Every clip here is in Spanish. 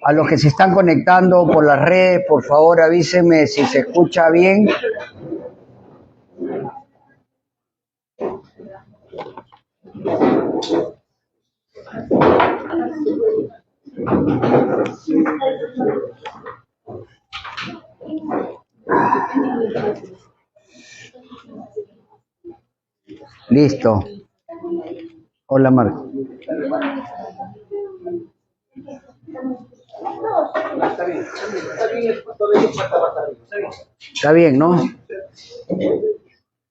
A los que se están conectando por las redes, por favor avísenme si se escucha bien. Listo. Hola, Marco. Está bien, ¿no?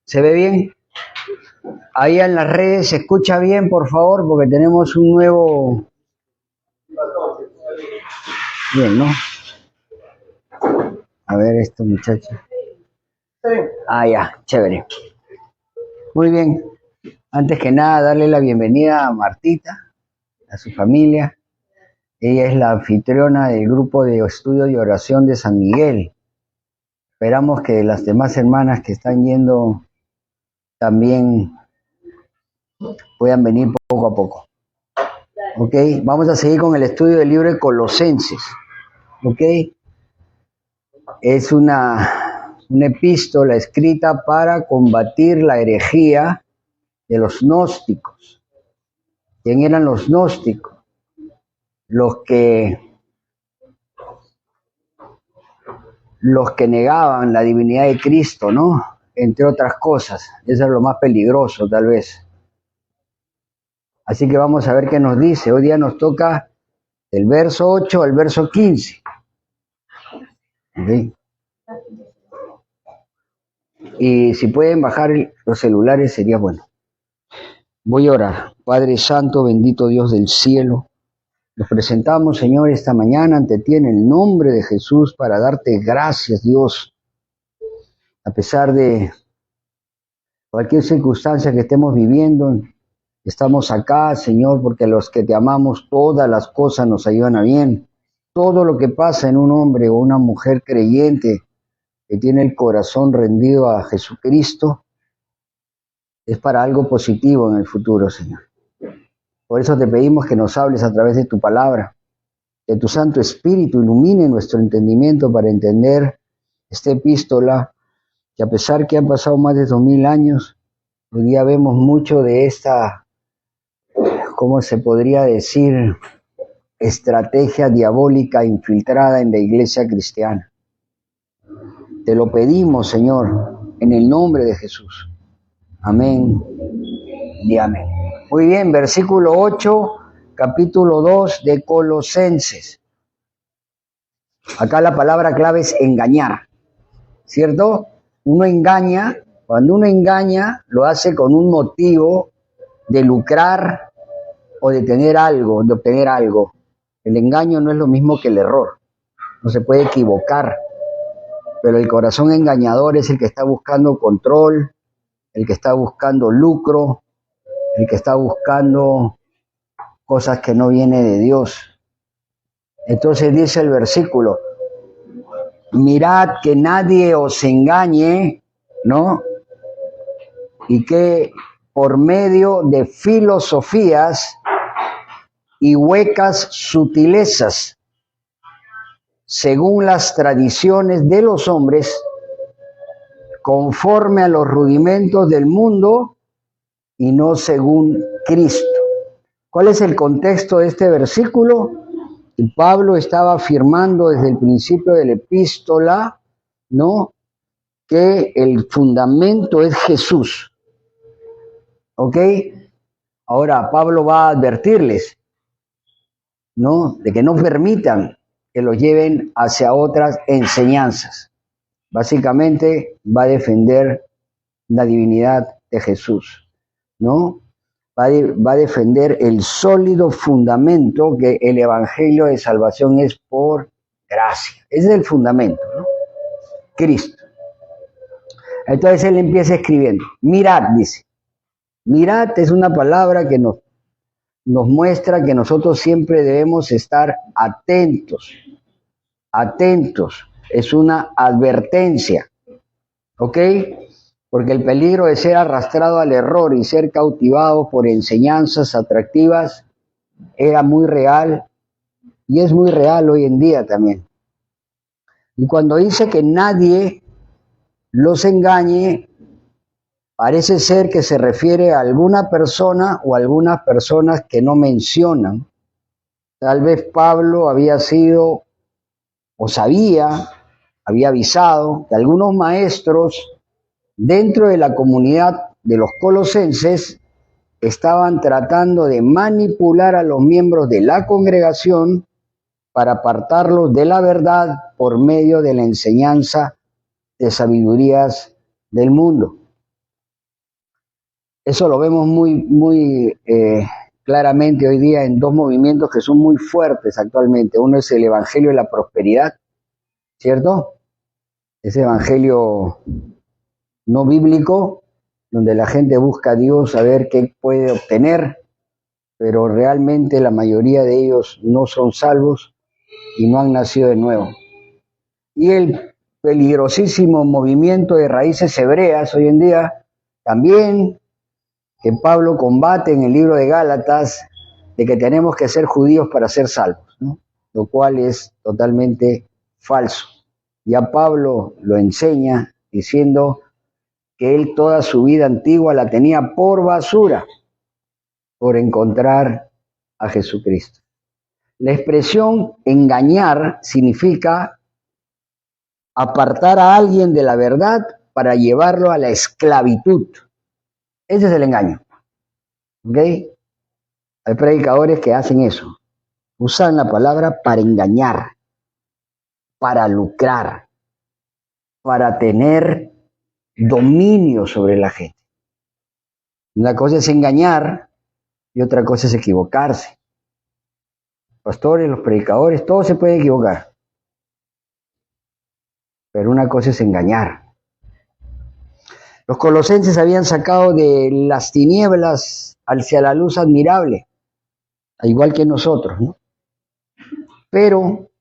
¿Se ve bien? Ahí en las redes se escucha bien, por favor, porque tenemos un nuevo... Bien, ¿no? A ver esto, muchachos. Ah, ya, chévere. Muy bien. Antes que nada, darle la bienvenida a Martita, a su familia. Ella es la anfitriona del grupo de estudio y oración de San Miguel. Esperamos que las demás hermanas que están yendo también puedan venir poco a poco. ¿Ok? Vamos a seguir con el estudio del libro de Colosenses. ¿Ok? Es una epístola escrita para combatir la herejía de los gnósticos. ¿Quién eran los gnósticos? Los que negaban la divinidad de Cristo, ¿no? Entre otras cosas. Eso es lo más peligroso, tal vez. Así que vamos a ver qué nos dice. Hoy día nos toca del verso 8 al verso 15. ¿Okay? Y si pueden bajar los celulares sería bueno. Voy a orar. Padre Santo, bendito Dios del cielo. Nos presentamos, Señor, esta mañana ante ti en el nombre de Jesús para darte gracias, Dios. A pesar de cualquier circunstancia que estemos viviendo, estamos acá, Señor, porque los que te amamos, todas las cosas nos ayudan a bien. Todo lo que pasa en un hombre o una mujer creyente que tiene el corazón rendido a Jesucristo es para algo positivo en el futuro, Señor. Por eso te pedimos que nos hables a través de tu palabra, que tu Santo Espíritu ilumine nuestro entendimiento para entender esta epístola, que a pesar que han pasado más de 2000 años, hoy día vemos mucho de esta, ¿cómo se podría decir?, estrategia diabólica infiltrada en la iglesia cristiana. Te lo pedimos, Señor, en el nombre de Jesús. Amén y amén. Muy bien, versículo 8, capítulo 2 de Colosenses. Acá la palabra clave es engañar, ¿cierto? Uno engaña, cuando uno engaña, lo hace con un motivo de lucrar o de tener algo, de obtener algo. El engaño no es lo mismo que el error, no se puede equivocar, pero el corazón engañador es el que está buscando control, el que está buscando lucro, el que está buscando cosas que no vienen de Dios. Entonces dice el versículo, mirad que nadie os engañe, ¿no? Y que por medio de filosofías y huecas sutilezas, según las tradiciones de los hombres, conforme a los rudimentos del mundo y no según Cristo. ¿Cuál es el contexto de este versículo? Y Pablo estaba afirmando desde el principio de la epístola, ¿no?, que el fundamento es Jesús. ¿Ok? Ahora Pablo va a advertirles, ¿no?, de que no permitan que los lleven hacia otras enseñanzas. Básicamente va a defender la divinidad de Jesús, ¿no? Va a defender el sólido fundamento que el evangelio de salvación es por gracia. Ese es el fundamento, ¿no? Cristo. Entonces él empieza escribiendo. Mirad, dice. Mirad es una palabra que nos muestra que nosotros siempre debemos estar atentos. Atentos. Es una advertencia. ¿Ok? Porque el peligro de ser arrastrado al error y ser cautivado por enseñanzas atractivas era muy real y es muy real hoy en día también. Y cuando dice que nadie los engañe, parece ser que se refiere a alguna persona o algunas personas que no mencionan. Tal vez Pablo había sido o había avisado que algunos maestros dentro de la comunidad de los colosenses estaban tratando de manipular a los miembros de la congregación para apartarlos de la verdad por medio de la enseñanza de sabidurías del mundo. Eso lo vemos muy claramente hoy día en dos movimientos que son muy fuertes actualmente. Uno es el Evangelio de la Prosperidad, ¿cierto? Ese evangelio no bíblico, donde la gente busca a Dios a ver qué puede obtener, pero realmente la mayoría de ellos no son salvos y no han nacido de nuevo. Y el peligrosísimo movimiento de raíces hebreas hoy en día, también, que Pablo combate en el libro de Gálatas, de que tenemos que ser judíos para ser salvos, ¿no? Lo cual es totalmente falso. Ya Pablo lo enseña diciendo que él toda su vida antigua la tenía por basura, por encontrar a Jesucristo. La expresión engañar significa apartar a alguien de la verdad para llevarlo a la esclavitud. Ese es el engaño. ¿Ok? Hay predicadores que hacen eso. Usan la palabra para engañar, para lucrar, para tener dominio sobre la gente. Una cosa es engañar y otra cosa es equivocarse. Los pastores, los predicadores, todos se pueden equivocar. Pero una cosa es engañar. Los colosenses habían sacado de las tinieblas hacia la luz admirable, al igual que nosotros, ¿no? Pero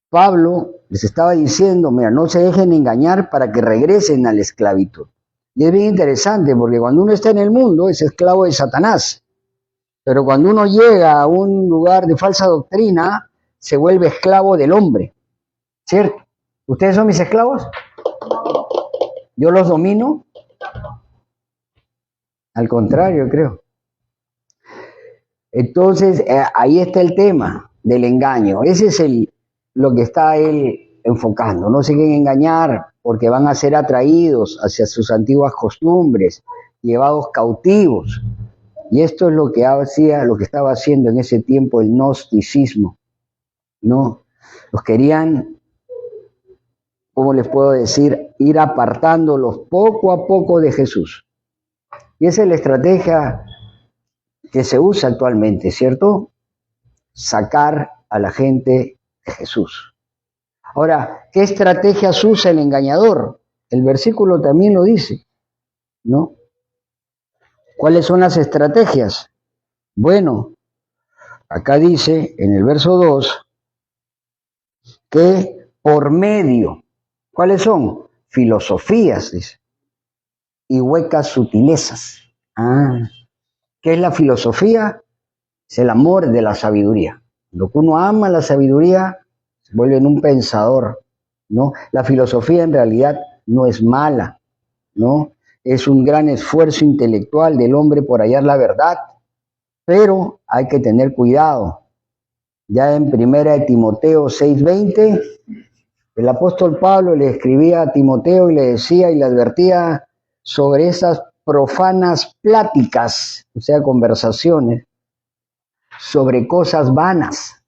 Pablo les estaba diciendo, mira, no se dejen engañar para que regresen a la esclavitud. Y es bien interesante porque cuando uno está en el mundo es esclavo de Satanás, pero cuando uno llega a un lugar de falsa doctrina se vuelve esclavo del hombre, ¿cierto? ¿Ustedes son mis esclavos? ¿Yo los domino? Al contrario, creo. Entonces, ahí está el tema del engaño. Ese es lo que está él enfocando. No se dejen engañar porque van a ser atraídos hacia sus antiguas costumbres, llevados cautivos. Y esto es lo que estaba haciendo en ese tiempo el gnosticismo, ¿no? Los querían, ¿cómo les puedo decir? Ir apartándolos poco a poco de Jesús. Y esa es la estrategia que se usa actualmente, ¿cierto? Sacar a la gente de Jesús. Ahora, ¿qué estrategias usa el engañador? El versículo también lo dice, ¿no? ¿Cuáles son las estrategias? Bueno, acá dice en el verso 2 que por medio, ¿cuáles son? Filosofías, dice, y huecas sutilezas. ¿Qué es la filosofía? Es el amor de la sabiduría. Lo que uno ama la sabiduría se vuelve en un pensador, ¿no? La filosofía en realidad no es mala, ¿no? Es un gran esfuerzo intelectual del hombre por hallar la verdad, pero hay que tener cuidado. Ya en 1 Timoteo 6:20, el apóstol Pablo le escribía a Timoteo y le decía y le advertía sobre esas profanas pláticas, o sea, conversaciones, sobre cosas vanas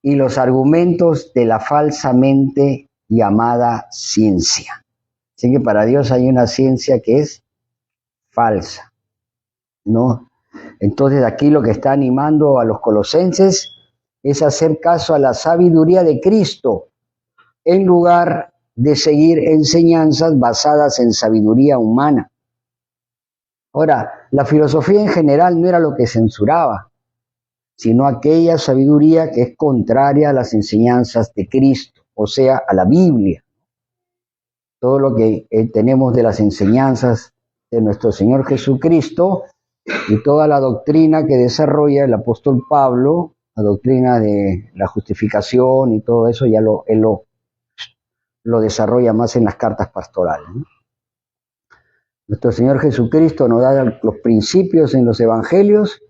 y los argumentos de la falsamente llamada ciencia. Así que para Dios hay una ciencia que es falsa, ¿no? Entonces aquí lo que está animando a los colosenses es hacer caso a la sabiduría de Cristo en lugar de seguir enseñanzas basadas en sabiduría humana. Ahora, la filosofía en general no era lo que censuraba, sino aquella sabiduría que es contraria a las enseñanzas de Cristo, o sea, a la Biblia. Todo lo que tenemos de las enseñanzas de nuestro Señor Jesucristo y toda la doctrina que desarrolla el apóstol Pablo La doctrina de la justificación y todo eso ya él lo desarrolla más en las cartas pastorales, ¿no? Nuestro Señor Jesucristo nos da los principios en los evangelios,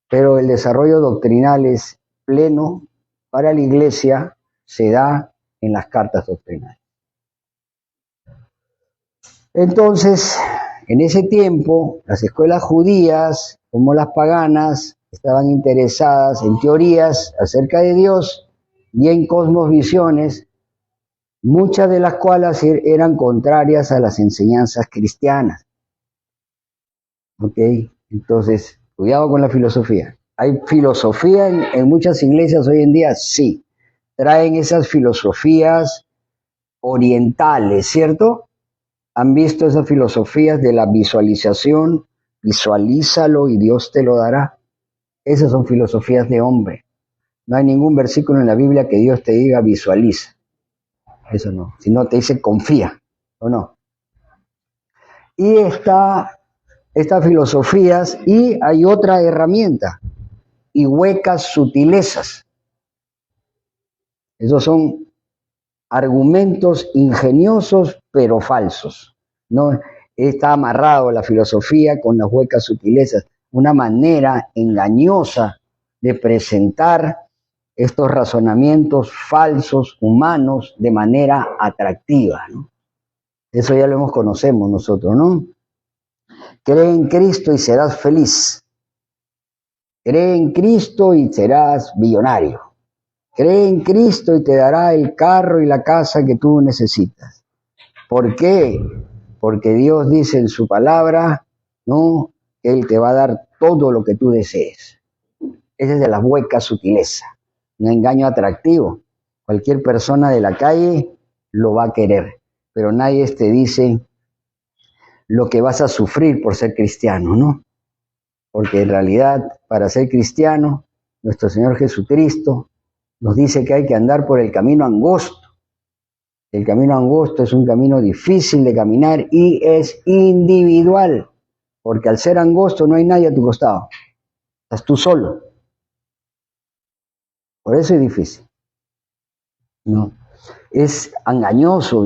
pero el desarrollo doctrinal es pleno para la iglesia, se da en las cartas doctrinales. Entonces, en ese tiempo, las escuelas judías, como las paganas, estaban interesadas en teorías acerca de Dios y en cosmovisiones, muchas de las cuales eran contrarias a las enseñanzas cristianas. ¿Ok? Entonces, cuidado con la filosofía. ¿Hay filosofía en muchas iglesias hoy en día? Sí. Traen esas filosofías orientales, ¿cierto? ¿Han visto esas filosofías de la visualización? Visualízalo y Dios te lo dará. Esas son filosofías de hombre. No hay ningún versículo en la Biblia que Dios te diga visualiza. Eso no. Si no te dice confía, ¿o no? Y estas filosofías, y hay otra herramienta, y huecas sutilezas. Esos son argumentos ingeniosos pero falsos. No está amarrado la filosofía con las huecas sutilezas, una manera engañosa de presentar estos razonamientos falsos, humanos, de manera atractiva, ¿no? Eso ya lo conocemos nosotros, ¿no? Cree en Cristo y serás feliz. Cree en Cristo y serás millonario. Cree en Cristo y te dará el carro y la casa que tú necesitas. ¿Por qué? Porque Dios dice en su palabra, ¿no?, que Él te va a dar todo lo que tú desees. Esa es de las huecas sutileza, un engaño atractivo. Cualquier persona de la calle lo va a querer, pero nadie te dice lo que vas a sufrir por ser cristiano, ¿no? Porque en realidad, para ser cristiano, nuestro Señor Jesucristo nos dice que hay que andar por el camino angosto. El camino angosto es un camino difícil de caminar y es individual, porque al ser angosto no hay nadie a tu costado, estás tú solo. Por eso es difícil, ¿no? Es engañoso,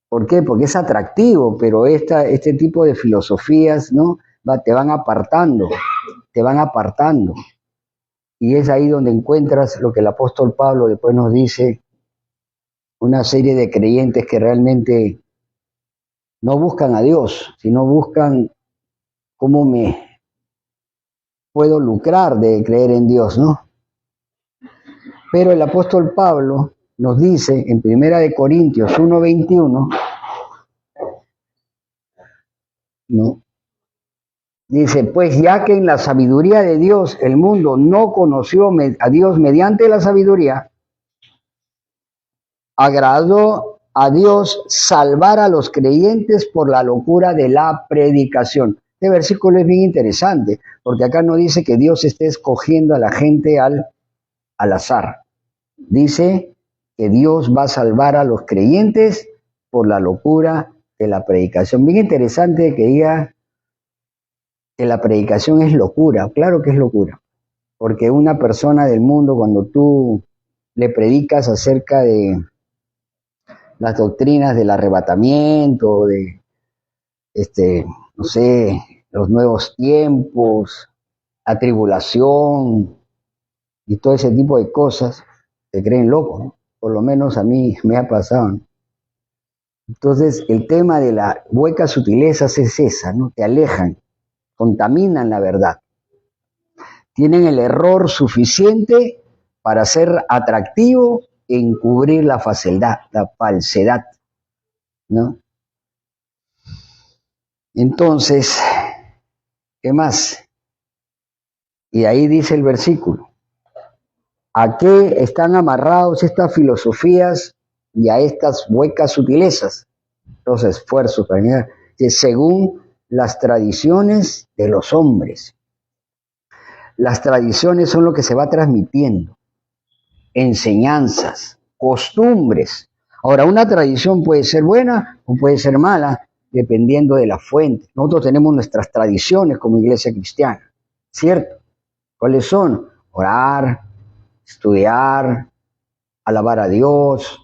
¿por qué? Porque es atractivo, pero este tipo de filosofías, ¿no?, te van apartando, y es ahí donde encuentras lo que el apóstol Pablo después nos dice, una serie de creyentes que realmente no buscan a Dios, sino buscan cómo me puedo lucrar de creer en Dios, ¿no? Pero el apóstol Pablo nos dice en 1 Corintios 1:21, ¿no? Dice, pues ya que en la sabiduría de Dios el mundo no conoció a Dios mediante la sabiduría, agradó a Dios salvar a los creyentes por la locura de la predicación. Este versículo es bien interesante, porque acá no dice que Dios esté escogiendo a la gente al azar. Dice que Dios va a salvar a los creyentes por la locura de la predicación. Bien interesante que diga que la predicación es locura. Claro que es locura, porque una persona del mundo, cuando tú le predicas acerca de las doctrinas del arrebatamiento, de no sé, los nuevos tiempos, la tribulación y todo ese tipo de cosas, te creen loco, ¿no? Por lo menos a mí me ha pasado, ¿no? Entonces, el tema de las huecas sutilezas es esa, ¿no? Te alejan, contaminan la verdad. Tienen el error suficiente para ser atractivo e encubrir la falsedad, ¿no? Entonces, ¿qué más? Y ahí dice el versículo, ¿a qué están amarrados estas filosofías y a estas huecas sutilezas? Los esfuerzos para llegar, que según las tradiciones de los hombres. Las tradiciones son lo que se va transmitiendo, enseñanzas, costumbres. Ahora, una tradición puede ser buena o puede ser mala, dependiendo de la fuente. Nosotros tenemos nuestras tradiciones como iglesia cristiana, ¿cierto? ¿Cuáles son? orar, estudiar, alabar a Dios,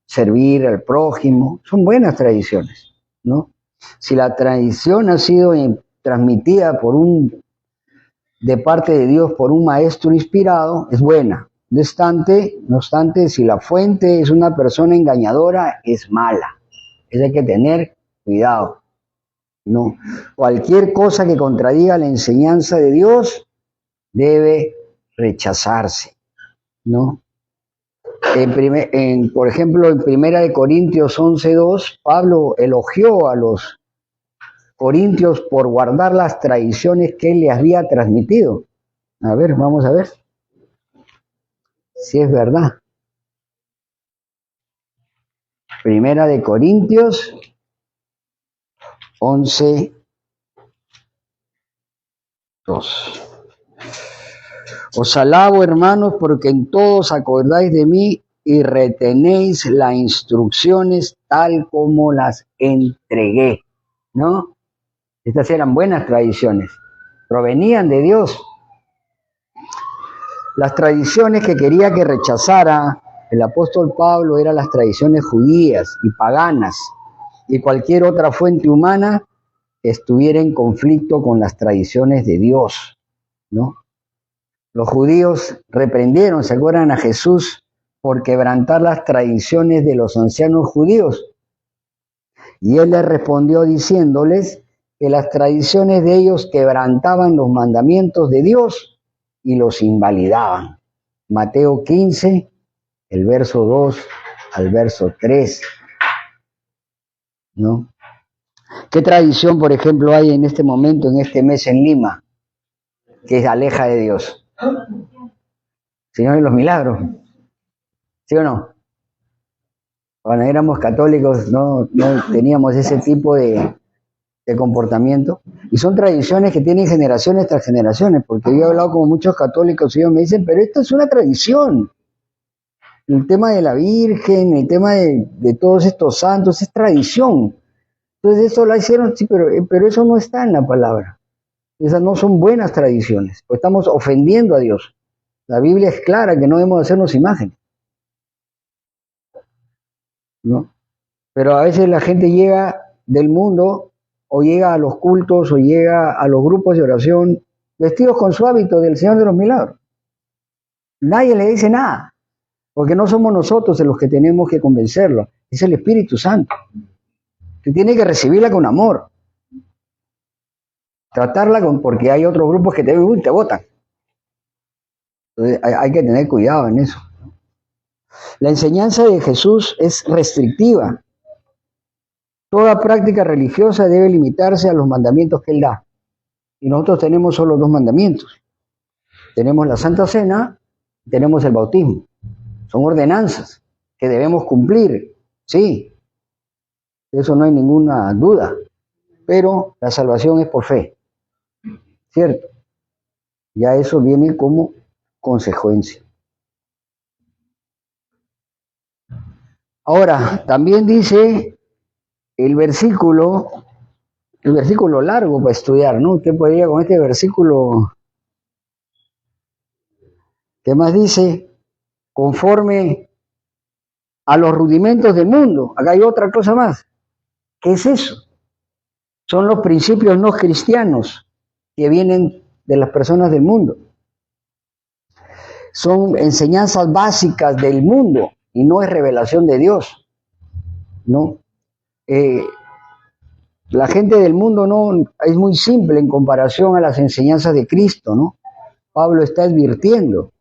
servir al prójimo, son buenas tradiciones, ¿no? Si la tradición ha sido transmitida de parte de Dios por un maestro inspirado, es buena. No obstante, si la fuente es una persona engañadora, es mala. Eso hay que tener cuidado, ¿no? Cualquier cosa que contradiga la enseñanza de Dios debe rechazarse, ¿no? Por ejemplo, en 1 Corintios 11:2, Pablo elogió a los corintios por guardar las tradiciones que él les había transmitido. A ver, vamos a ver si es verdad. 1 Corintios 11:2. Os alabo, hermanos, porque en todos acordáis de mí y retenéis las instrucciones tal como las entregué, ¿no? Estas eran buenas tradiciones, provenían de Dios. Las tradiciones que quería que rechazara el apóstol Pablo eran las tradiciones judías y paganas, y cualquier otra fuente humana que estuviera en conflicto con las tradiciones de Dios, ¿no? Los judíos reprendieron, ¿se acuerdan?, a Jesús por quebrantar las tradiciones de los ancianos judíos. Y él les respondió diciéndoles que las tradiciones de ellos quebrantaban los mandamientos de Dios y los invalidaban. Mateo 15, el verso 2 al verso 3, ¿no? ¿Qué tradición, por ejemplo, hay en este momento, en este mes en Lima, que aleja de Dios? Señor de los Milagros, ¿sí o no? Cuando éramos católicos no teníamos ese tipo de comportamiento, y son tradiciones que tienen generaciones tras generaciones, porque yo he hablado con muchos católicos y ellos me dicen, pero esto es una tradición. El tema de la Virgen, el tema de todos estos santos es tradición. Entonces eso lo hicieron, sí, pero eso no está en la palabra. Esas no son buenas tradiciones, pues estamos ofendiendo a Dios. La Biblia es clara que no debemos hacernos imágenes, ¿no? Pero a veces la gente llega del mundo, o llega a los cultos, o llega a los grupos de oración, vestidos con su hábito del Señor de los Milagros. Nadie le dice nada, porque no somos nosotros los que tenemos que convencerlo, es el Espíritu Santo. Usted tiene que recibirla con amor, tratarla porque hay otros grupos que te botan. Entonces hay que tener cuidado en eso. La enseñanza de Jesús es restrictiva. Toda práctica religiosa debe limitarse a los mandamientos que Él da. Y nosotros tenemos solo 2 mandamientos. Tenemos la Santa Cena y tenemos el bautismo. Son ordenanzas que debemos cumplir, sí. Eso no hay ninguna duda. Pero la salvación es por fe, ¿cierto? Ya eso viene como consecuencia. Ahora, también dice el versículo largo para estudiar, ¿no? Usted podría con este versículo, ¿qué más dice? Conforme a los rudimentos del mundo. Acá hay otra cosa más. ¿Qué es eso? Son los principios no cristianos que vienen de las personas del mundo. Son enseñanzas básicas del mundo y no es revelación de Dios, ¿no? La gente del mundo no es muy simple en comparación a las enseñanzas de Cristo, ¿no? Pablo está advirtiendo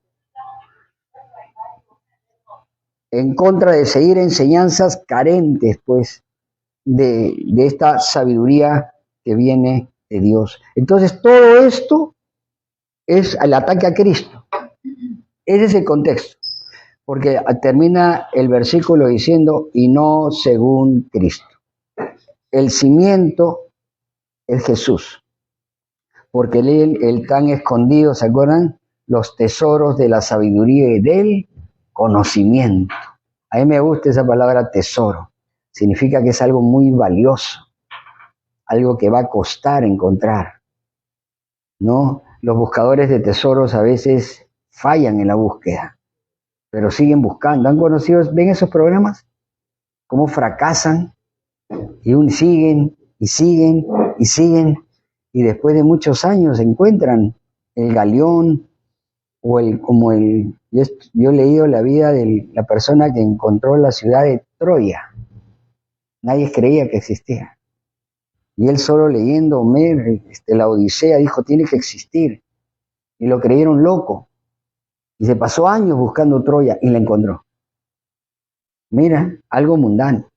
en contra de seguir enseñanzas carentes, pues, de esta sabiduría que viene de Dios. Entonces, todo esto es el ataque a Cristo. Ese es el contexto, porque termina el versículo diciendo, y no según Cristo. El cimiento es Jesús, porque él tan escondido, ¿se acuerdan? Los tesoros de la sabiduría y del conocimiento. A mí me gusta esa palabra tesoro. Significa que es algo muy valioso, algo que va a costar encontrar, ¿no? Los buscadores de tesoros a veces fallan en la búsqueda, pero siguen buscando. ¿Han conocido, ven esos programas? ¿Cómo fracasan? Y siguen, y siguen, y siguen, y después de muchos años encuentran el galeón, o yo he leído la vida de la persona que encontró la ciudad de Troya. Nadie creía que existía. Y él solo leyendo Homer, la Odisea, dijo, tiene que existir. Y lo creyeron loco. Y se pasó años buscando Troya y la encontró. Mira, algo mundano.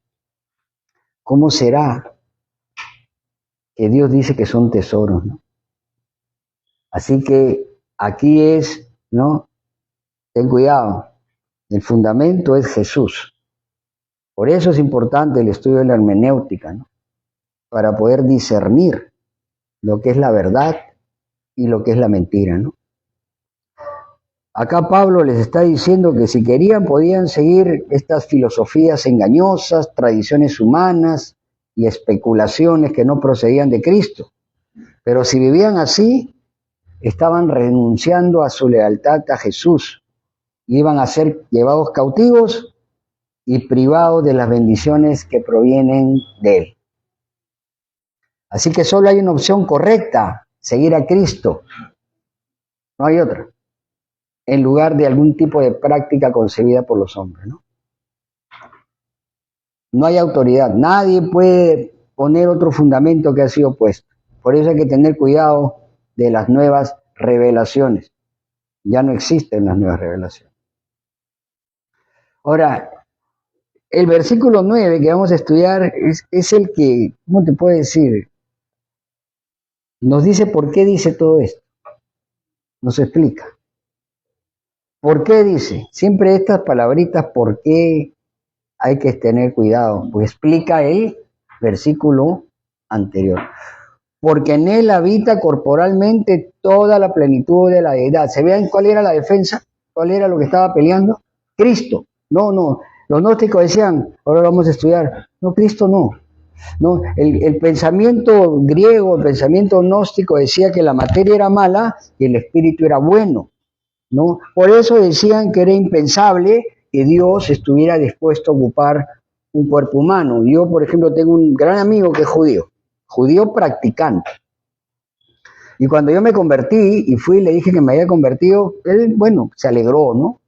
¿Cómo será que Dios dice que son tesoros, ¿no? Así que aquí es, ¿no? Ten cuidado. El fundamento es Jesús. Por eso es importante el estudio de la hermenéutica, ¿no? Para poder discernir lo que es la verdad y lo que es la mentira, ¿no? Acá Pablo les está diciendo que si querían podían seguir estas filosofías engañosas, tradiciones humanas y especulaciones que no procedían de Cristo. Pero si vivían así, estaban renunciando a su lealtad a Jesús. Iban a ser llevados cautivos y privados de las bendiciones que provienen de Él. Así que solo hay una opción correcta, seguir a Cristo. No hay otra. En lugar de algún tipo de práctica concebida por los hombres, ¿no? No hay autoridad. Nadie puede poner otro fundamento que ha sido puesto. Por eso hay que tener cuidado de las nuevas revelaciones. Ya no existen las nuevas revelaciones. Ahora, el versículo 9 que vamos a estudiar es el que, ¿cómo te puedo decir? Nos dice por qué dice todo esto. Nos explica. ¿Por qué dice? Siempre estas palabritas, ¿por qué hay que tener cuidado? Pues explica el versículo anterior. Porque en él habita corporalmente toda la plenitud de la deidad. ¿Se vean cuál era la defensa? ¿Cuál era lo que estaba peleando? Cristo. No. Los gnósticos decían, ahora lo vamos a estudiar. No, Cristo no. No, el pensamiento griego, el pensamiento gnóstico decía que la materia era mala y el espíritu era bueno. ¿No? Por eso decían que era impensable que Dios estuviera dispuesto a ocupar un cuerpo humano. Yo, por ejemplo, tengo un gran amigo que es judío practicante. Y cuando yo me convertí y fui y le dije que me había convertido, él, bueno, se alegró, ¿no?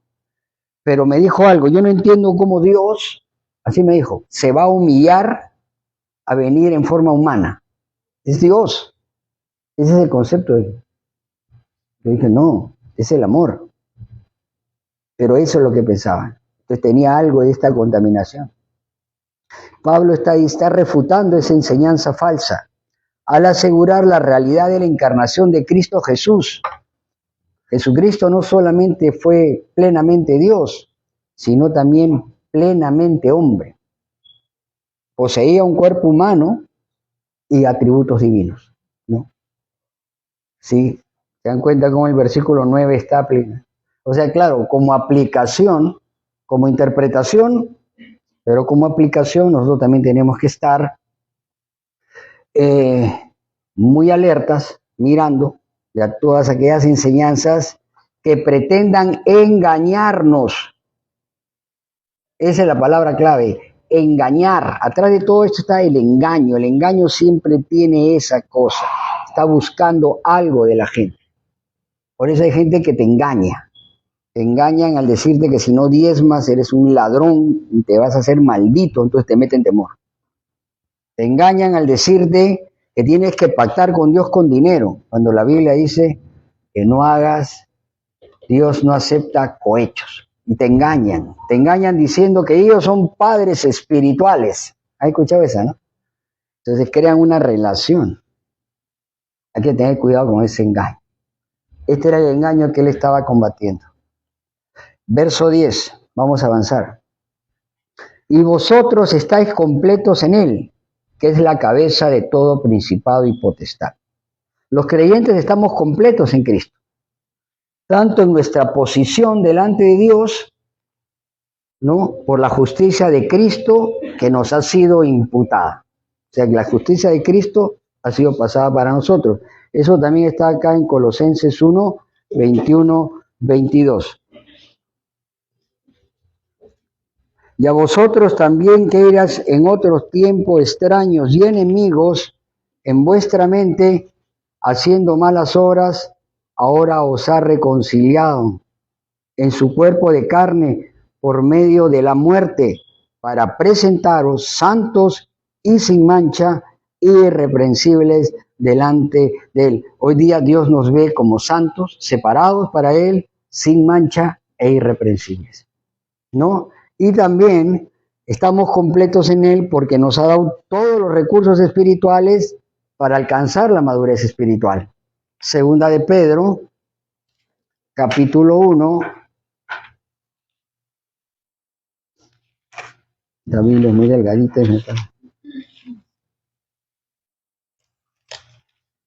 Pero me dijo algo, yo no entiendo cómo Dios, así me dijo, se va a humillar a venir en forma humana. Es Dios. Ese es el concepto. Yo dije, no. Es el amor. Pero eso es lo que pensaban. Entonces tenía algo de esta contaminación. Pablo está refutando esa enseñanza falsa al asegurar la realidad de la encarnación de Cristo Jesús. Jesucristo no solamente fue plenamente Dios, sino también plenamente hombre. Poseía un cuerpo humano y atributos divinos, ¿no? Sí. ¿Se dan cuenta cómo el versículo 9 está aplicado? O sea, claro, como aplicación, como interpretación, pero como aplicación nosotros también tenemos que estar muy alertas, mirando a todas aquellas enseñanzas que pretendan engañarnos. Esa es la palabra clave, engañar. Atrás de todo esto está el engaño. El engaño siempre tiene esa cosa. Está buscando algo de la gente. Por eso hay gente que te engaña. Te engañan al decirte que si no diezmas eres un ladrón y te vas a hacer maldito, entonces te meten temor. Te engañan al decirte que tienes que pactar con Dios con dinero, cuando la Biblia dice que no hagas, Dios no acepta cohechos. Y te engañan diciendo que ellos son padres espirituales. ¿Has escuchado esa, no? Entonces crean una relación. Hay que tener cuidado con ese engaño. Este era el engaño que él estaba combatiendo. Verso 10, vamos a avanzar. Y vosotros estáis completos en él, que es la cabeza de todo principado y potestad. Los creyentes estamos completos en Cristo, tanto en nuestra posición delante de Dios, ¿no? Por la justicia de Cristo que nos ha sido imputada. O sea, que la justicia de Cristo ha sido pasada para nosotros. Eso también está acá en Colosenses 1, 21 22. Y a vosotros también, que eras en otros tiempos extraños y enemigos en vuestra mente, haciendo malas obras, ahora os ha reconciliado en su cuerpo de carne por medio de la muerte, para presentaros santos y sin mancha, irreprensibles delante de Él. Hoy día Dios nos ve como santos, separados para Él, sin mancha e irreprensibles, ¿no? Y también estamos completos en Él porque nos ha dado todos los recursos espirituales para alcanzar la madurez espiritual. Segunda de Pedro, capítulo 1. La Biblia es muy delgadita.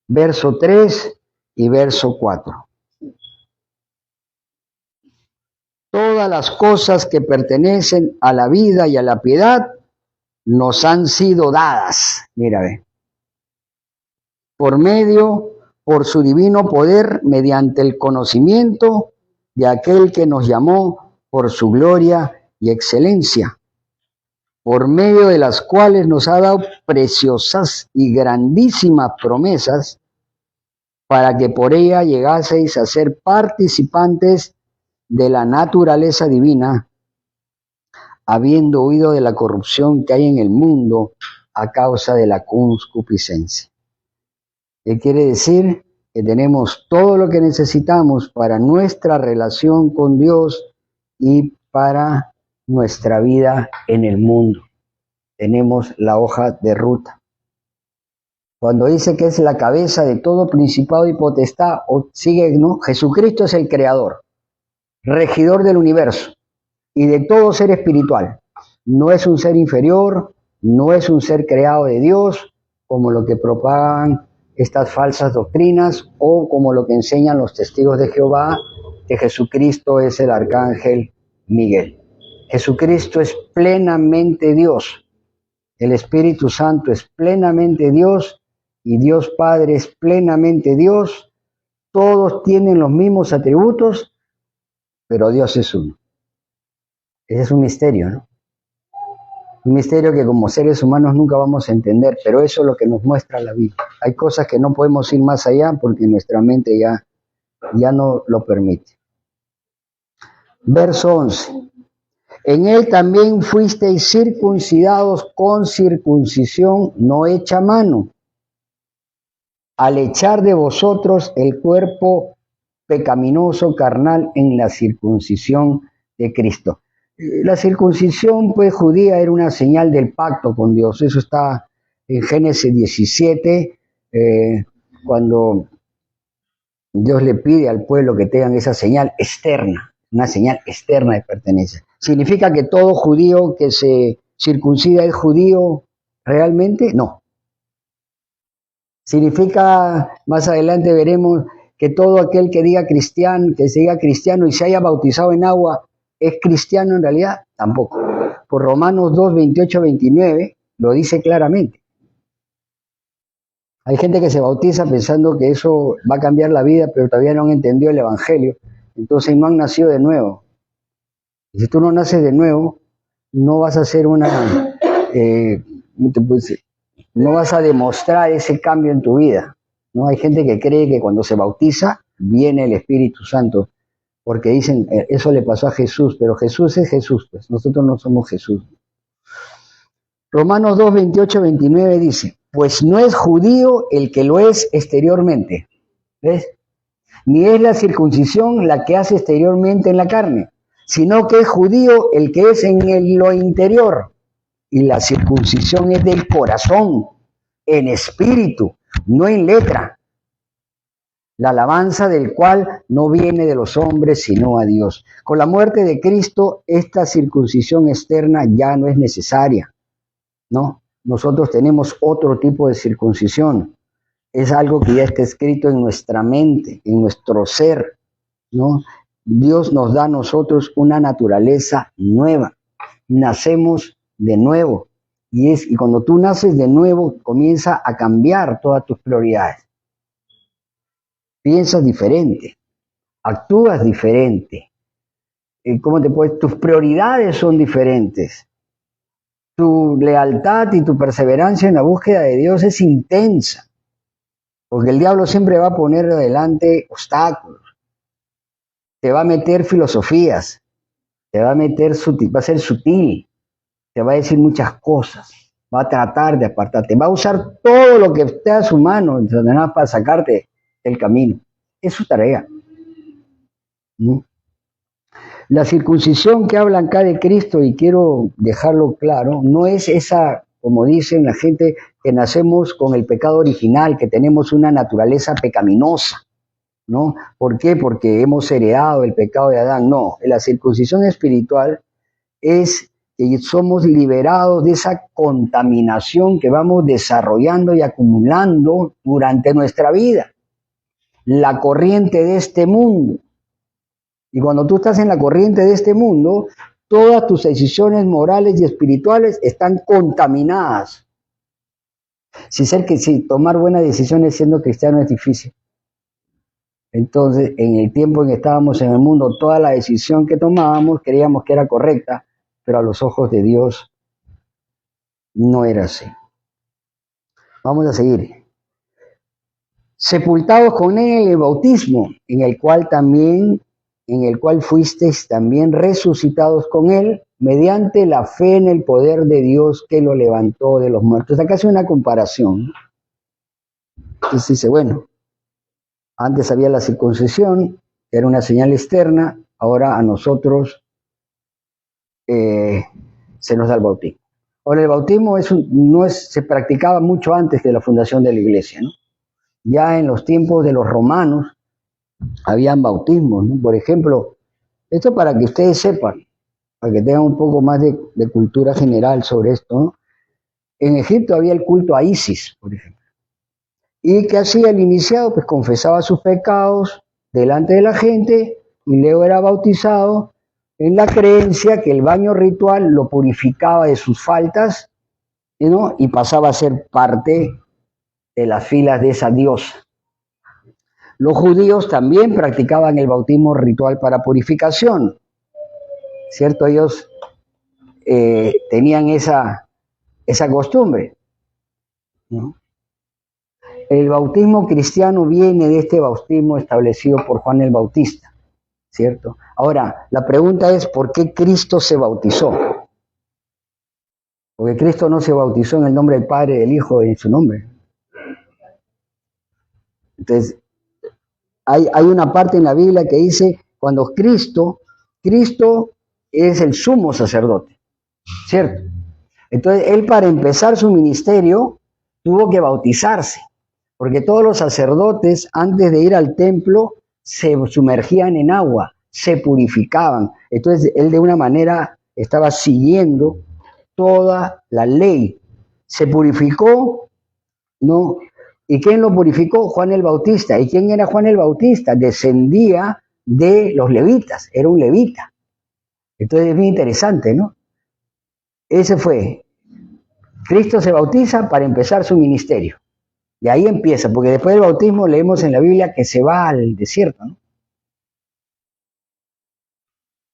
Verso 3 y verso 4. Todas las cosas que pertenecen a la vida y a la piedad nos han sido dadas, mira, ve, por su divino poder, mediante el conocimiento de aquel que nos llamó por su gloria y excelencia, por medio de las cuales nos ha dado preciosas y grandísimas promesas, para que por ella llegaseis a ser participantes de la naturaleza divina, habiendo huido de la corrupción que hay en el mundo a causa de la concupiscencia. ¿Qué quiere decir? Que tenemos todo lo que necesitamos para nuestra relación con Dios y para nuestra vida en el mundo. Tenemos la hoja de ruta. Cuando dice que es la cabeza de todo principado y potestad, o sigue, ¿no? Jesucristo es el creador, regidor del universo y de todo ser espiritual. No es un ser inferior, no es un ser creado de Dios, como lo que propagan estas falsas doctrinas o como lo que enseñan los testigos de Jehová, que Jesucristo es el arcángel Miguel. Jesucristo es plenamente Dios. El Espíritu Santo es plenamente Dios y Dios Padre es plenamente Dios. Todos tienen los mismos atributos, pero Dios es uno. Ese es un misterio, ¿no? Un misterio que como seres humanos nunca vamos a entender, pero eso es lo que nos muestra la Biblia. Hay cosas que no podemos ir más allá porque nuestra mente ya no lo permite. Verso 11. En él también fuisteis circuncidados con circuncisión no hecha a mano, al echar de vosotros el cuerpo pecaminoso carnal en la circuncisión de Cristo. La circuncisión, pues, judía era una señal del pacto con Dios. Eso está en Génesis 17, cuando Dios le pide al pueblo que tengan esa señal externa, una señal externa de pertenencia. ¿Significa que todo judío que se circuncida es judío realmente? No. Significa, más adelante veremos, que todo aquel que diga cristiano, que se diga cristiano y se haya bautizado en agua, ¿es cristiano en realidad? Tampoco. Por Romanos 2, 28, 29 lo dice claramente. Hay gente que se bautiza pensando que eso va a cambiar la vida, pero todavía no han entendido el Evangelio, entonces no han nacido de nuevo. Y si tú no naces de nuevo, no vas a hacer no vas a demostrar ese cambio en tu vida. ¿No? Hay gente que cree que cuando se bautiza viene el Espíritu Santo, porque dicen, eso le pasó a Jesús, pero Jesús es Jesús, pues nosotros no somos Jesús. Romanos 2, 28, 29 dice, pues no es judío el que lo es exteriormente, ¿ves? Ni es la circuncisión la que hace exteriormente en la carne, sino que es judío el que es en lo interior. Y la circuncisión es del corazón, en espíritu, no en letra. La alabanza del cual no viene de los hombres, sino a Dios. Con la muerte de Cristo, esta circuncisión externa ya no es necesaria, ¿no? Nosotros tenemos otro tipo de circuncisión. Es algo que ya está escrito en nuestra mente, en nuestro ser, ¿no? Dios nos da a nosotros una naturaleza nueva. Nacemos de nuevo. Y cuando tú naces de nuevo, comienza a cambiar todas tus prioridades. Piensas diferente. actúas diferente. Tus prioridades son diferentes. Tu lealtad y tu perseverancia en la búsqueda de Dios es intensa, porque el diablo siempre va a poner adelante obstáculos, te va a meter filosofías, te va a meter va a ser sutil, te va a decir muchas cosas, va a tratar de apartarte, va a usar todo lo que esté a su mano, Satanás, para sacarte del camino. Es su tarea. ¿No? La circuncisión que hablan acá de Cristo, y quiero dejarlo claro, no es esa, como dicen la gente, que nacemos con el pecado original, que tenemos una naturaleza pecaminosa, ¿no? ¿Por qué? Porque hemos heredado el pecado de Adán. No, la circuncisión espiritual es que somos liberados de esa contaminación que vamos desarrollando y acumulando durante nuestra vida. La corriente de este mundo. Y cuando tú estás en la corriente de este mundo, todas tus decisiones morales y espirituales están contaminadas. Si tomar buenas decisiones siendo cristiano es difícil. Entonces, en el tiempo en que estábamos en el mundo, toda la decisión que tomábamos creíamos que era correcta, pero a los ojos de Dios no era así. Vamos a seguir. Sepultados con él en el bautismo, en el cual fuisteis también resucitados con él, mediante la fe en el poder de Dios que lo levantó de los muertos. Acá hace una comparación. Entonces dice, bueno, antes había la circuncisión, que era una señal externa, ahora a nosotros se nos da el bautismo. Ahora el bautismo se practicaba mucho antes de la fundación de la iglesia, ¿no? Ya en los tiempos de los romanos habían bautismos, ¿no? Por ejemplo, esto para que ustedes sepan, para que tengan un poco más de cultura general sobre esto, ¿no? En Egipto había el culto a Isis, por ejemplo. ¿Y qué hacía el iniciado? Pues confesaba sus pecados delante de la gente y luego era bautizado en la creencia que el baño ritual lo purificaba de sus faltas, ¿no? Y pasaba a ser parte de las filas de esa diosa. Los judíos también practicaban el bautismo ritual para purificación, ¿cierto? Ellos tenían esa costumbre, ¿no? El bautismo cristiano viene de este bautismo establecido por Juan el Bautista, ¿cierto? Ahora, la pregunta es, ¿por qué Cristo se bautizó? Porque Cristo no se bautizó en el nombre del Padre, del Hijo y en su nombre. Entonces, hay una parte en la Biblia que dice, cuando Cristo es el sumo sacerdote, ¿cierto? Entonces, él para empezar su ministerio tuvo que bautizarse, porque todos los sacerdotes antes de ir al templo se sumergían en agua, se purificaban. Entonces, él de una manera estaba siguiendo toda la ley. Se purificó, ¿no? ¿Y quién lo purificó? Juan el Bautista. ¿Y quién era Juan el Bautista? Descendía de los levitas, era un levita. Entonces es bien interesante, ¿no? Ese fue. Cristo se bautiza para empezar su ministerio. Y ahí empieza, porque después del bautismo leemos en la Biblia que se va al desierto, ¿no?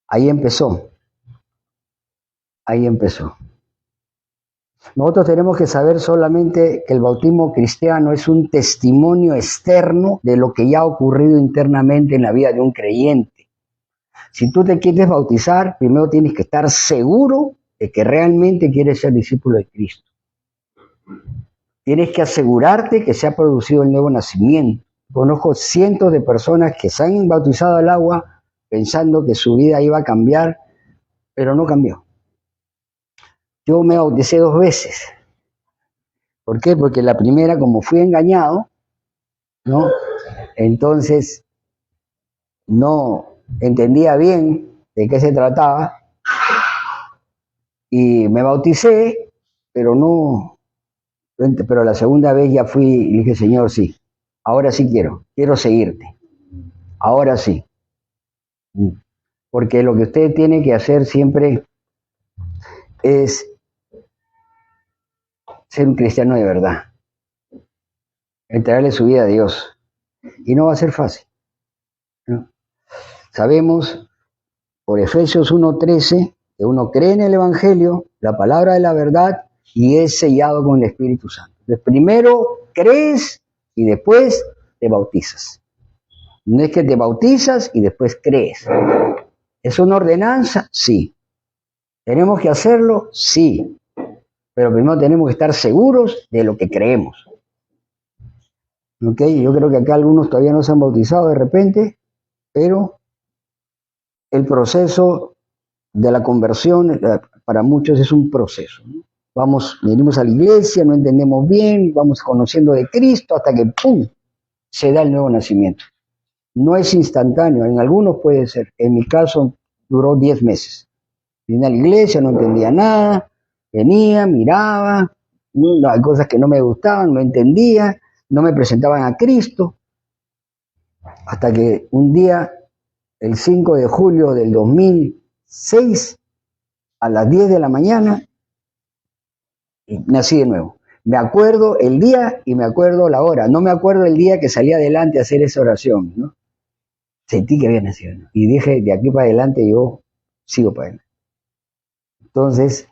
Ahí empezó. Ahí empezó. Nosotros tenemos que saber solamente que el bautismo cristiano es un testimonio externo de lo que ya ha ocurrido internamente en la vida de un creyente. Si tú te quieres bautizar, primero tienes que estar seguro de que realmente quieres ser discípulo de Cristo. Tienes que asegurarte que se ha producido el nuevo nacimiento. Conozco cientos de personas que se han bautizado al agua pensando que su vida iba a cambiar, pero no cambió. Yo me bauticé 2 veces. ¿Por qué? Porque la primera, como fui engañado, ¿no? Entonces no entendía bien de qué se trataba y me bauticé, pero la segunda vez ya fui y dije, Señor, sí, ahora sí quiero seguirte, ahora sí. Porque lo que usted tiene que hacer siempre es ser un cristiano de verdad, entregarle su vida a Dios. Y no va a ser fácil, ¿no? Sabemos por Efesios 1:13 que uno cree en el Evangelio, la palabra de la verdad, y es sellado con el Espíritu Santo. Entonces, primero crees y después te bautizas. No es que te bautizas y después crees. ¿Es una ordenanza? Sí. ¿Tenemos que hacerlo? Sí. Pero primero tenemos que estar seguros de lo que creemos. ¿Ok? Yo creo que acá algunos todavía no se han bautizado de repente, pero el proceso de la conversión para muchos es un proceso, ¿no? Venimos a la iglesia, no entendemos bien, vamos conociendo de Cristo hasta que ¡pum!, se da el nuevo nacimiento. No es instantáneo, en algunos puede ser. En mi caso duró 10 meses. Vine a la iglesia, no entendía nada, venía, miraba, hay cosas que no me gustaban, no entendía, no me presentaban a Cristo, hasta que un día, el 5 de julio del 2006, a las 10 de la mañana, nací de nuevo. Me acuerdo el día y me acuerdo la hora. No me acuerdo el día que salí adelante a hacer esa oración, ¿no? Sentí que había nacido, ¿no? Y dije, de aquí para adelante yo sigo para adelante. Entonces,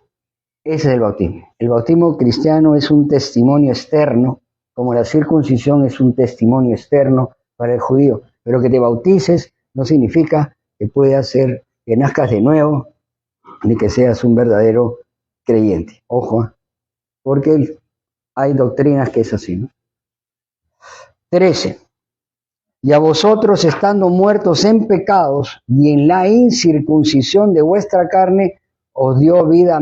ese es el bautismo. El bautismo cristiano es un testimonio externo, como la circuncisión es un testimonio externo para el judío. Pero que te bautices no significa que puedas ser, que nazcas de nuevo, ni que seas un verdadero creyente. Ojo, porque hay doctrinas que es así, ¿no? 13. Y a vosotros, estando muertos en pecados y en la incircuncisión de vuestra carne, os dio vida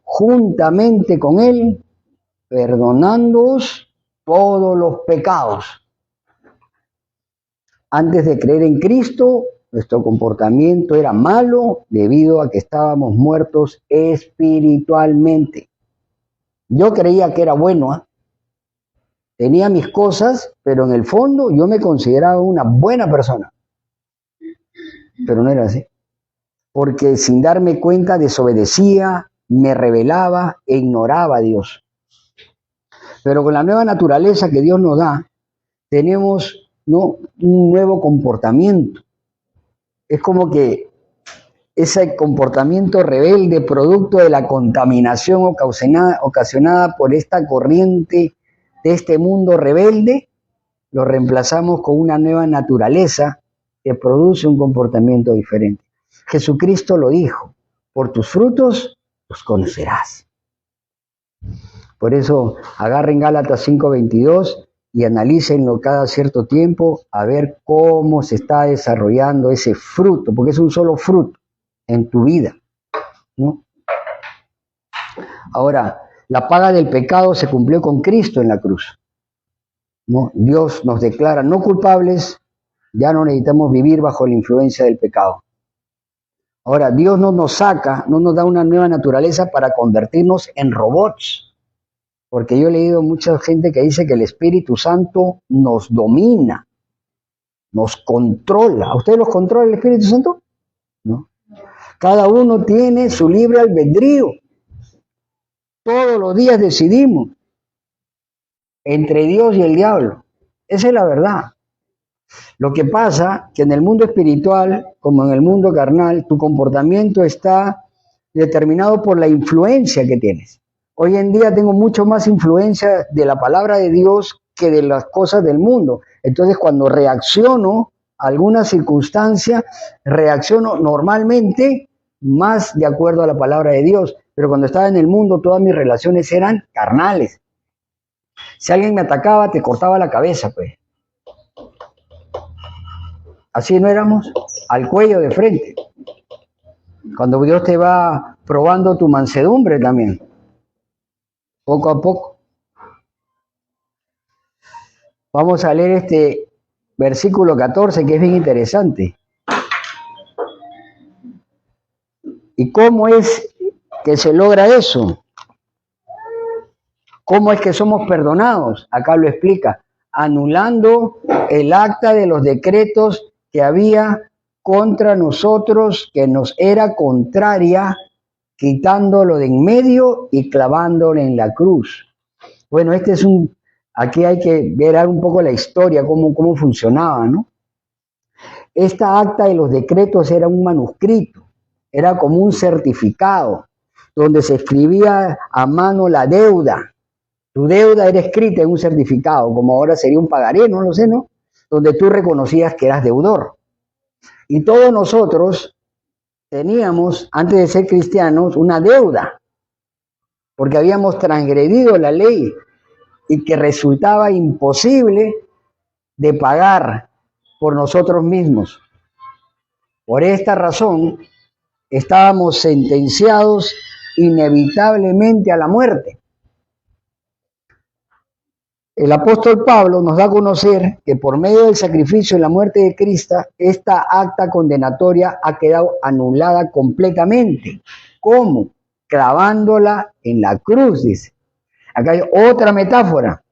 juntamente con él, perdonándoos todos los pecados. Antes de creer en Cristo, nuestro comportamiento era malo debido a que estábamos muertos espiritualmente. Yo creía que era bueno, ¿eh? Tenía mis cosas, pero en el fondo yo me consideraba una buena persona. Pero no era así. Porque sin darme cuenta desobedecía, me rebelaba e ignoraba a Dios. Pero con la nueva naturaleza que Dios nos da, tenemos, ¿no?, un nuevo comportamiento. Es como que ese comportamiento rebelde, producto de la contaminación ocasionada por esta corriente de este mundo rebelde, lo reemplazamos con una nueva naturaleza que produce un comportamiento diferente. Jesucristo lo dijo, por tus frutos los conocerás. Por eso agarren Gálatas 5:22 y analícenlo cada cierto tiempo a ver cómo se está desarrollando ese fruto, porque es un solo fruto en tu vida, ¿no? Ahora, la paga del pecado se cumplió con Cristo en la cruz, ¿no? Dios nos declara no culpables, ya no necesitamos vivir bajo la influencia del pecado. Ahora, Dios no nos saca, no nos da una nueva naturaleza para convertirnos en robots, porque yo he leído mucha gente que dice que el Espíritu Santo nos domina, nos controla. ¿A ustedes los controla el Espíritu Santo? No. Cada uno tiene su libre albedrío. Todos los días decidimos entre Dios y el diablo. Esa es la verdad. Lo que pasa que en el mundo espiritual, como en el mundo carnal, tu comportamiento está determinado por la influencia que tienes. Hoy en día tengo mucho más influencia de la palabra de Dios que de las cosas del mundo. Entonces, cuando reacciono a alguna circunstancia, reacciono normalmente más de acuerdo a la palabra de Dios. Pero cuando estaba en el mundo, todas mis relaciones eran carnales. Si alguien me atacaba, te cortaba la cabeza, pues. Así no éramos, al cuello de frente. Cuando Dios te va probando tu mansedumbre también, poco a poco. Vamos a leer este versículo 14, que es bien interesante. ¿Y cómo es que se logra eso? ¿Cómo es que somos perdonados? Acá lo explica, anulando el acta de los decretos que había contra nosotros, que nos era contraria, quitándolo de en medio y clavándolo en la cruz. Bueno, aquí hay que ver un poco la historia, cómo funcionaba, ¿no? Esta acta de los decretos era un manuscrito, era como un certificado, donde se escribía a mano la deuda. Tu deuda era escrita en un certificado, como ahora sería un pagaré, no lo sé, ¿no? Donde tú reconocías que eras deudor. Y todos nosotros teníamos, antes de ser cristianos, una deuda, porque habíamos transgredido la ley y que resultaba imposible de pagar por nosotros mismos. Por esta razón, estábamos sentenciados inevitablemente a la muerte. El apóstol Pablo nos da a conocer que por medio del sacrificio y la muerte de Cristo, esta acta condenatoria ha quedado anulada completamente. ¿Cómo? Clavándola en la cruz, dice. Acá hay otra metáfora.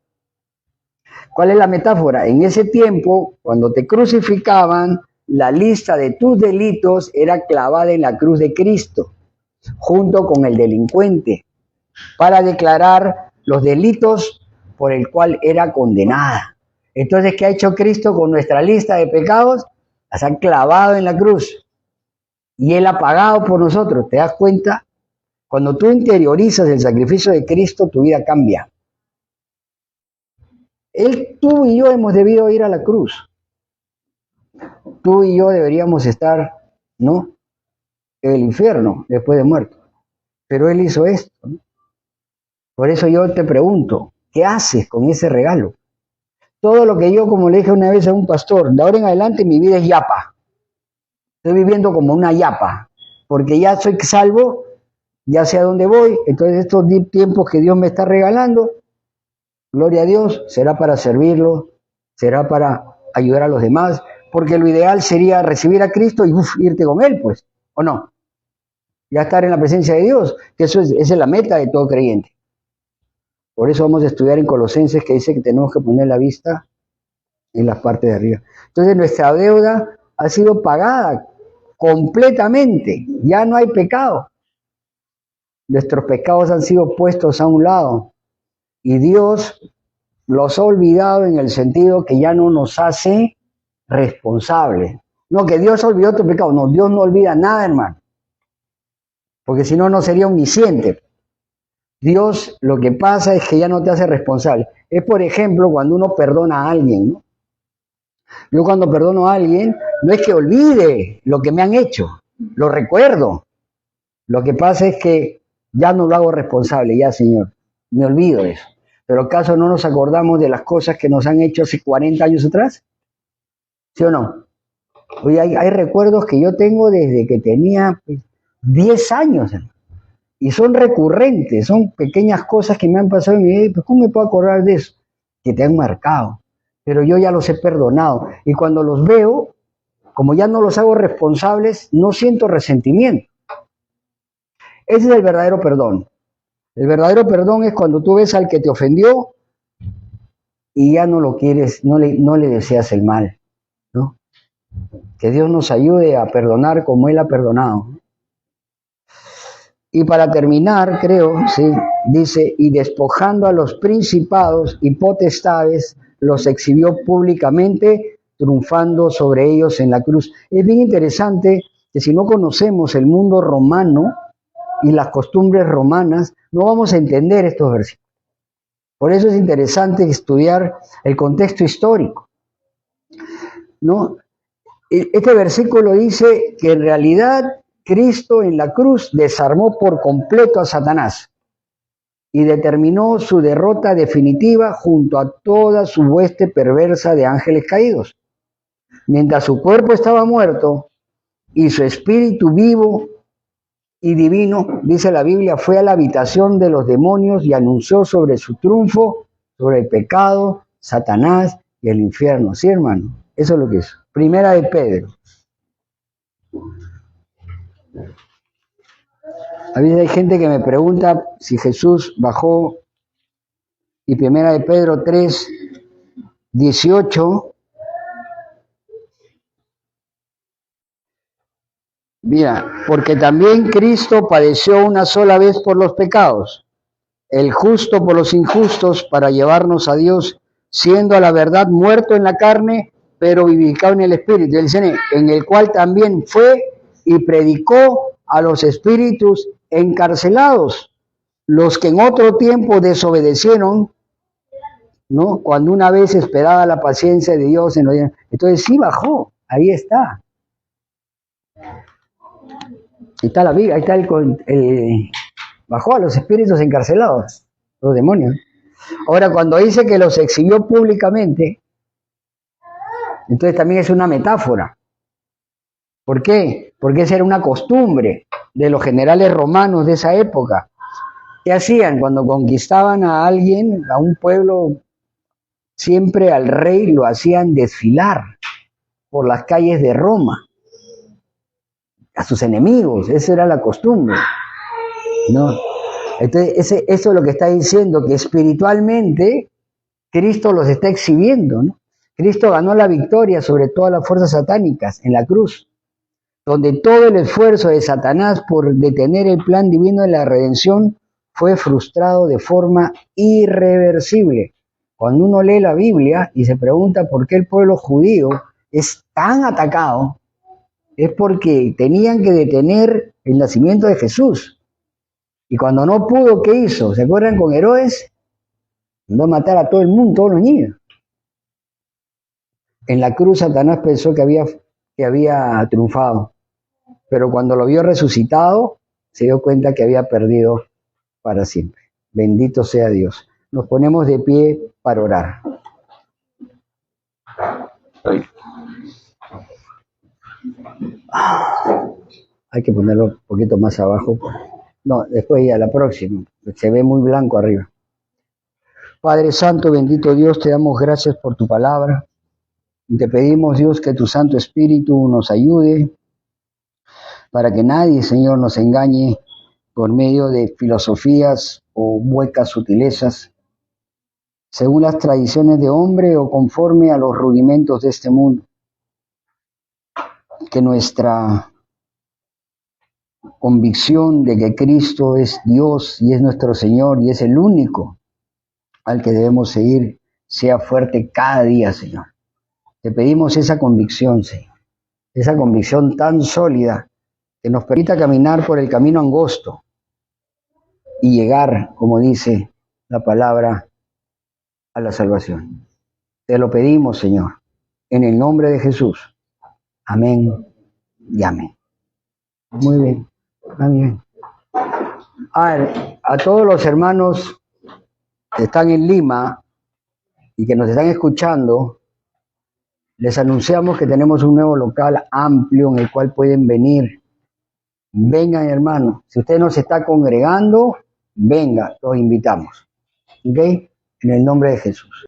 ¿Cuál es la metáfora? En ese tiempo, cuando te crucificaban, la lista de tus delitos era clavada en la cruz de Cristo, junto con el delincuente, para declarar los delitos por el cual era condenada. Entonces, ¿qué ha hecho Cristo con nuestra lista de pecados? Las ha clavado en la cruz. Y Él ha pagado por nosotros. ¿Te das cuenta? Cuando tú interiorizas el sacrificio de Cristo, tu vida cambia. Tú y yo hemos debido ir a la cruz. Tú y yo deberíamos estar, ¿no?, en el infierno después de muerto. Pero Él hizo esto, ¿no? Por eso yo te pregunto, ¿qué haces con ese regalo? Todo lo que yo, como le dije una vez a un pastor, de ahora en adelante mi vida es yapa. Estoy viviendo como una yapa, porque ya soy salvo, ya sé a dónde voy. Entonces estos tiempos que Dios me está regalando, gloria a Dios, será para servirlo, será para ayudar a los demás, porque lo ideal sería recibir a Cristo y irte con Él, pues, ¿o no? Ya estar en la presencia de Dios, que esa es la meta de todo creyente. Por eso vamos a estudiar en Colosenses, que dice que tenemos que poner la vista en la parte de arriba. Entonces nuestra deuda ha sido pagada completamente, ya no hay pecado. Nuestros pecados han sido puestos a un lado y Dios los ha olvidado en el sentido que ya no nos hace responsables. No, que Dios olvidó tu pecado. No, Dios no olvida nada, hermano. Porque si no, no sería omnisciente. Dios lo que pasa es que ya no te hace responsable. Es, por ejemplo, cuando uno perdona a alguien, ¿no? Yo cuando perdono a alguien, no es que olvide lo que me han hecho, lo recuerdo. Lo que pasa es que ya no lo hago responsable, ya, Señor, me olvido de eso. Pero ¿acaso no nos acordamos de las cosas que nos han hecho hace 40 años atrás? ¿Sí o no? Oye, hay recuerdos que yo tengo desde que tenía 10 años, y son recurrentes, son pequeñas cosas que me han pasado en mi vida. Pues, ¿cómo me puedo acordar de eso? Que te han marcado. Pero yo ya los he perdonado. Y cuando los veo, como ya no los hago responsables, no siento resentimiento. Ese es el verdadero perdón. El verdadero perdón es cuando tú ves al que te ofendió y ya no lo quieres, no le deseas el mal, ¿no? Que Dios nos ayude a perdonar como Él ha perdonado. Y para terminar, creo, sí, dice, y despojando a los principados y potestades, los exhibió públicamente, triunfando sobre ellos en la cruz. Es bien interesante que si no conocemos el mundo romano y las costumbres romanas, no vamos a entender estos versículos. Por eso es interesante estudiar el contexto histórico, ¿no? Este versículo dice que en realidad Cristo en la cruz desarmó por completo a Satanás y determinó su derrota definitiva junto a toda su hueste perversa de ángeles caídos. Mientras su cuerpo estaba muerto y su espíritu vivo y divino, dice la Biblia, fue a la habitación de los demonios y anunció sobre su triunfo, sobre el pecado, Satanás y el infierno. Sí, hermano, eso es lo que es. Primera de Pedro. A veces hay gente que me pregunta si Jesús bajó, y Primera de Pedro 3, 18. Mira, porque también Cristo padeció una sola vez por los pecados, el justo por los injustos, para llevarnos a Dios, siendo a la verdad muerto en la carne, pero vivificado en el Espíritu. Él dice, en el cual también fue y predicó a los espíritus encarcelados, los que en otro tiempo desobedecieron, ¿no? Cuando una vez esperaba la paciencia de Dios. Entonces sí bajó, ahí está. Ahí está la Biblia, ahí está bajó a los espíritus encarcelados, los demonios. Ahora, cuando dice que los exhibió públicamente, entonces también es una metáfora. ¿Por qué? Porque esa era una costumbre de los generales romanos de esa época. ¿Qué hacían? Cuando conquistaban a alguien, a un pueblo, siempre al rey lo hacían desfilar por las calles de Roma, a sus enemigos. Esa era la costumbre, ¿no? Entonces, eso es lo que está diciendo, que espiritualmente Cristo los está exhibiendo, ¿no? Cristo ganó la victoria sobre todas las fuerzas satánicas en la cruz, donde todo el esfuerzo de Satanás por detener el plan divino de la redención fue frustrado de forma irreversible. Cuando uno lee la Biblia y se pregunta por qué el pueblo judío es tan atacado, es porque tenían que detener el nacimiento de Jesús. Y cuando no pudo, ¿qué hizo? ¿Se acuerdan con Herodes? Mandó a matar a todo el mundo, todos los niños. En la cruz Satanás pensó que había triunfado, pero cuando lo vio resucitado, se dio cuenta que había perdido para siempre. Bendito sea Dios. Nos ponemos de pie para orar. Hay que ponerlo un poquito más abajo. No, después ya la próxima. Se ve muy blanco arriba. Padre Santo, bendito Dios, te damos gracias por tu palabra. Y te pedimos, Dios, que tu Santo Espíritu nos ayude para que nadie, Señor, nos engañe por medio de filosofías o huecas sutilezas, según las tradiciones de hombre o conforme a los rudimentos de este mundo. Que nuestra convicción de que Cristo es Dios y es nuestro Señor y es el único al que debemos seguir sea fuerte cada día, Señor. Te pedimos esa convicción, Señor, esa convicción tan sólida que nos permita caminar por el camino angosto y llegar, como dice la palabra, a la salvación. Te lo pedimos, Señor, en el nombre de Jesús. Amén y amén. Muy bien, amén. A todos los hermanos que están en Lima y que nos están escuchando, les anunciamos que tenemos un nuevo local amplio en el cual pueden venir. Vengan, hermanos. Si usted no se está congregando, venga, los invitamos. ¿Ok? En el nombre de Jesús.